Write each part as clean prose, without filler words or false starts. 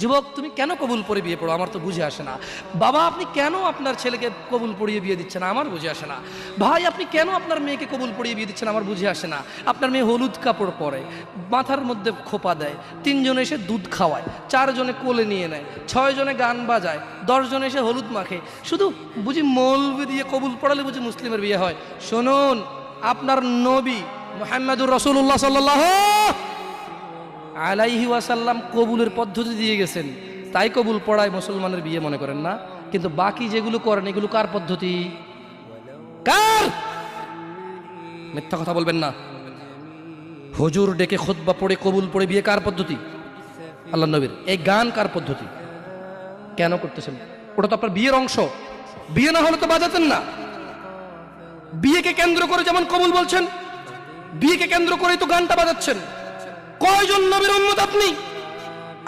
যুবক তুমি কেন কবুল পড়ে বিয়ে পড়ো, আমার তো বুঝে আসে না। বাবা আপনি কেন আপনার ছেলেকে কবুল পড়িয়ে বিয়ে দিচ্ছেন, আমার বুঝে আসে না। ভাই আপনি কেন আপনার মেয়েকে কবুল পড়িয়ে বিয়ে দিচ্ছেন, আমার বুঝে আসে না। আপনার মেয়ে হলুদ কাপড় পরে, মাথার মধ্যে খোপা দেয়, 3 জনে এসে দুধ খাওয়ায়, 4 জনে কোলে নিয়ে নেয়, 6 জনে গান বাজায়, 10 জনে এসে হলুদ মাখে, শুধু বুঝি মৌলবি দিয়ে কবুল পড়ালে বুঝি মুসলিমের বিয়ে হয়। শুনুন, আপনার নবী মুহাম্মদুর রাসূলুল্লাহ সাল্লাল্লাহু আলাইহি ওয়াসাল্লাম কবুলের পদ্ধতি দিয়ে গেছেন, তাই কবুল পড়ায় মুসলমানের বিয়ে মনে করেন না। কিন্তু বাকি যেগুলো করেন এগুলো কার পদ্ধতি? কার? মিথ্যা কথা বলবেন না। হুজুর ডেকে খুতবা পড়ে কবুল পড়ে বিয়ে কার পদ্ধতি? আল্লাহ নবীর। এই গান কার পদ্ধতি? কেন করতেছেন? ওটা তো আপনার বিয়ের অংশ, বিয়ে না হলে তো বাজাতেন না। বিয়েকে কেন্দ্র করে যেমন কবুল বলছেন, বিয়েকে কেন্দ্র করেই তো গানটা বাজাচ্ছেন। কয়জন নবীর উম্মত আপনি?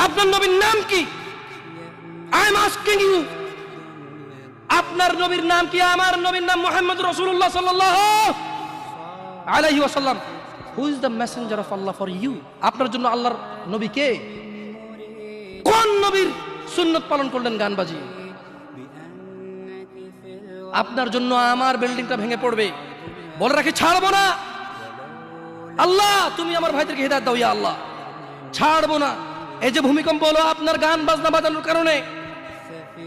আপনার নবীর নাম কি? আই এম আস্কিং ইউ, আপনার নবীর নাম কি? আমার নবীর নাম মুহাম্মদ রাসূলুল্লাহ সাল্লাল্লাহু আলাইহি ওয়াসাল্লাম। Who is the messenger of Allah for you? আপনার জন্য আল্লাহর নবী কে? কোন নবীর সুন্নাত পালন করলেন গান বাজিয়ে? আপনার জন্য আমার বিল্ডিংটা ভেঙে পড়বে, বলে রাখি ছাড়বো না। আল্লাহ তুমি আমার ভাইদেরকে হিদায়াত দাও, ইয়া আল্লাহ, ছাড়বো না। এই যে ভূমিকম্প হলো আপনার গান বাজনা বাজানোর কারণে।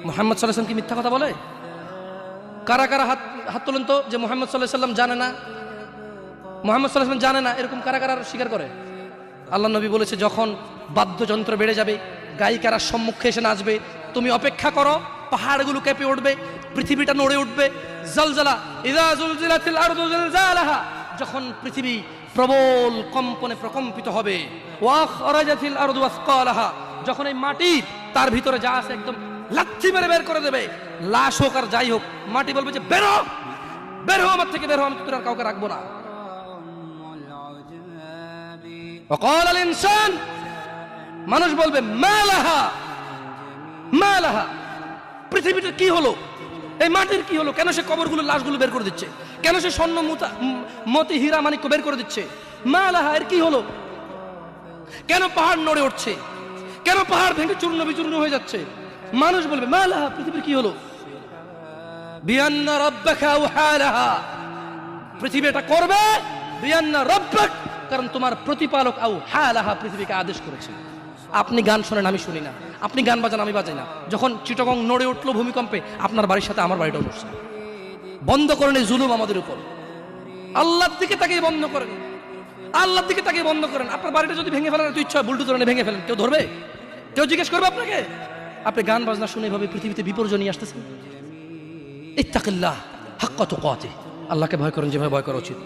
মুহাম্মদ সাল্লাল্লাহু আলাইহি ওয়াসাল্লাম কি মিথ্যা কথা বলে? কারা কারা হাত তোলেন তো যে মুহাম্মদ সাল্লাল্লাহু আলাইহি ওয়াসাল্লাম জানে না, মুহাম্মদ সাল্লাল্লাহু আলাইহি ওয়াসাল্লাম জানে না, এরকম কারা কারা স্বীকার করে? আল্লাহ নবী বলেছে যখন বাদ্যযন্ত্র বেড়ে যাবে, গায়িকারা সম্মুখে এসে নাচবে, তুমি অপেক্ষা করো, পাহাড়গুলো কেঁপে উঠবে, পৃথিবীটা নড়ে উঠবে। জালজালা ইযা যুলজিলাতিল আরদু জিলজালাহা, যখন পৃথিবী প্রবল কম্পনে প্রকম্পিত হবে। ওয়া খরাজাতিল আরদু আসকালাহা, যখন এই মাটি তার ভিতরে যা আছে একদম লাথি মেরে বের করে দেবে, লাশ হোক আর যাই হোক, মাটি বলবে যে বের হও, বের হও আমার থেকে, বের হও, আমি তোর আর কাউকে রাখবো না। ওয়াকাল আল ইনসান, মানুষ বলবে মালাহা মালাহা, পৃথিবীটা কি হলো, এই মাটির কি হলো, কেন সে কবরগুলো লাশগুলো বের করে দিচ্ছে, কেন সে স্বর্ণ মতি হীরা মানিক্য বের করে দিচ্ছে, মালাহা এর কি হলো, কেন পাহাড় নড়ে উঠছে, কেন পাহাড় ভেঙে চূর্ণ বিচূর্ণ হয়ে যাচ্ছে। মানুষ বলবে মালাহা, পৃথিবীর কি হলো, বিআন্না রাব্বাকা আওহালাহা, পৃথিবী এটা করবে, বিআন্না রাব্বাক, কারণ তোমার প্রতিপালক আওহালাহা পৃথিবীকে আদেশ করেছে। আপনি গান শোনেন, আমি শুনি না, আপনি গান বাজান, আমি বাজাই না। যখন চিটাগং নড়ে উঠলো ভূমিকম্পে, আপনার বাড়ির সাথে আমার বাড়িটাও নড়ছে। বন্ধ করেন এই জুলুম আমাদের উপর। আল্লাহর দিকে তাকিয়ে বন্ধ করেন, আল্লাহর দিকে তাকিয়ে বন্ধ করেন। আপনার বাড়িটা যদি ভেঙে ফেলেন, ইচ্ছা হয় বুলডোজার এনে ভেঙে ফেলেন, কেউ ধরবে? কেউ জিজ্ঞেস করবে আপনাকে? আপনি গান বাজনা শুনে এভাবে পৃথিবীতে বিপর্যয় নিয়ে আসতেছেন। ইত্তাকিল্লাহ হাক্কা তুকাতিহ, আল্লাহকে ভয় করেন যেভাবে ভয় করা উচিত।